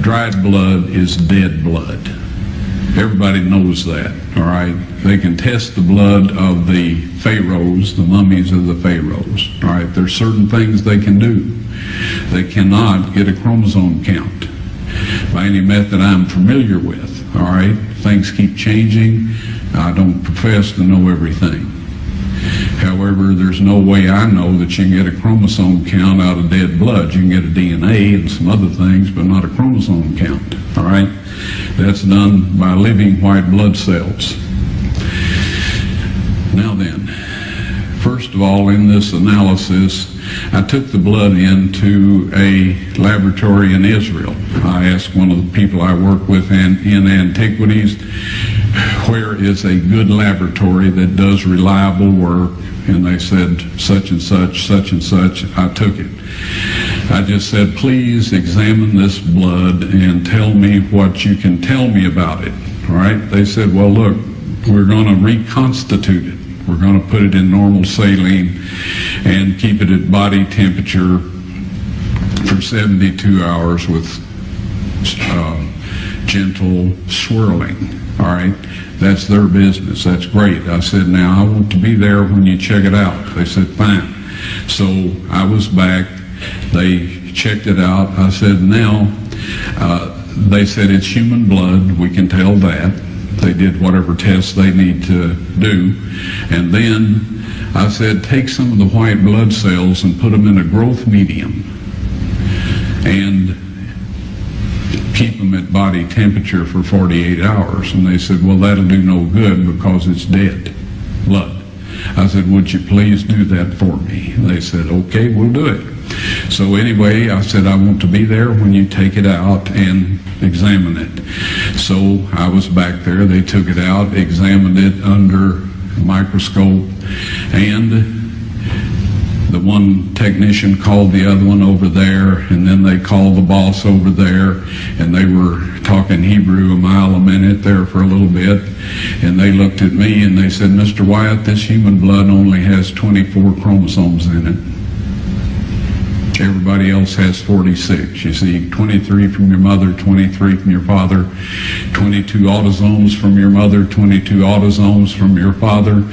dried blood is dead blood. Everybody knows that, all right? They can test the blood of the pharaohs, the mummies of the pharaohs, all right? There's certain things they can do. They cannot get a chromosome count by any method I'm familiar with, all right? Things keep changing. I don't profess to know everything. However, there's no way I know that you can get a chromosome count out of dead blood. You can get a DNA and some other things, but not a chromosome count, all right? That's done by living white blood cells. Now then, first of all, in this analysis, I took the blood into a laboratory in Israel. I asked one of the people I work with in antiquities, where is a good laboratory that does reliable work? And they said, such and such, such and such. I took it. I just said, please examine this blood and tell me what you can tell me about it. All right? They said, well, look, we're going to reconstitute it. We're going to put it in normal saline and keep it at body temperature for 72 hours with gentle swirling. All right? That's their business. That's great. I said, now I want to be there when you check it out. They said, fine. So I was back. They checked it out. I said, now, they said it's human blood. We can tell that. They did whatever tests they need to do. And then I said, take some of the white blood cells and put them in a growth medium and keep them at body temperature for 48 hours. And they said, well, that'll do no good because it's dead blood. I said, would you please do that for me? And they said, okay, we'll do it. So anyway, I said, I want to be there when you take it out and examine it. So I was back there. They took it out, examined it under a microscope, and the one technician called the other one over there, and then they called the boss over there, and they were talking Hebrew a mile a minute there for a little bit, and they looked at me and they said, Mr. Wyatt, this human blood only has 24 chromosomes in it. Everybody else has 46. You see, 23 from your mother, 23 from your father, 22 autosomes from your mother, 22 autosomes from your father.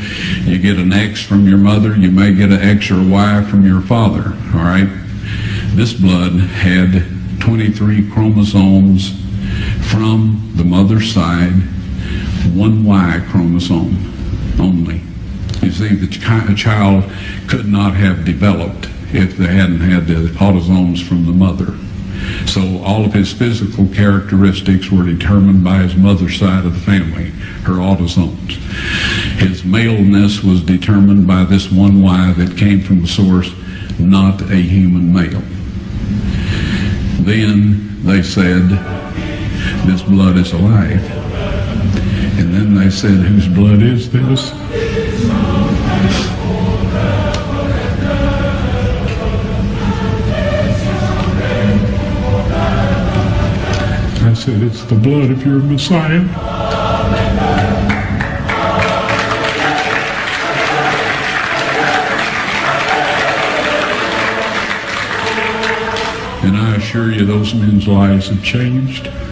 You get an X from your mother, you may get an X or a Y from your father, all right? This blood had 23 chromosomes from the mother's side, one Y chromosome only. You see, the child could not have developed if they hadn't had the autosomes from the mother. So all of his physical characteristics were determined by his mother's side of the family, her autosomes. His maleness was determined by this one Y that came from the source, not a human male. Then they said, this blood is alive. And then they said, whose blood is this? I said, it's the blood of your Messiah. And I assure you, those men's lives have changed.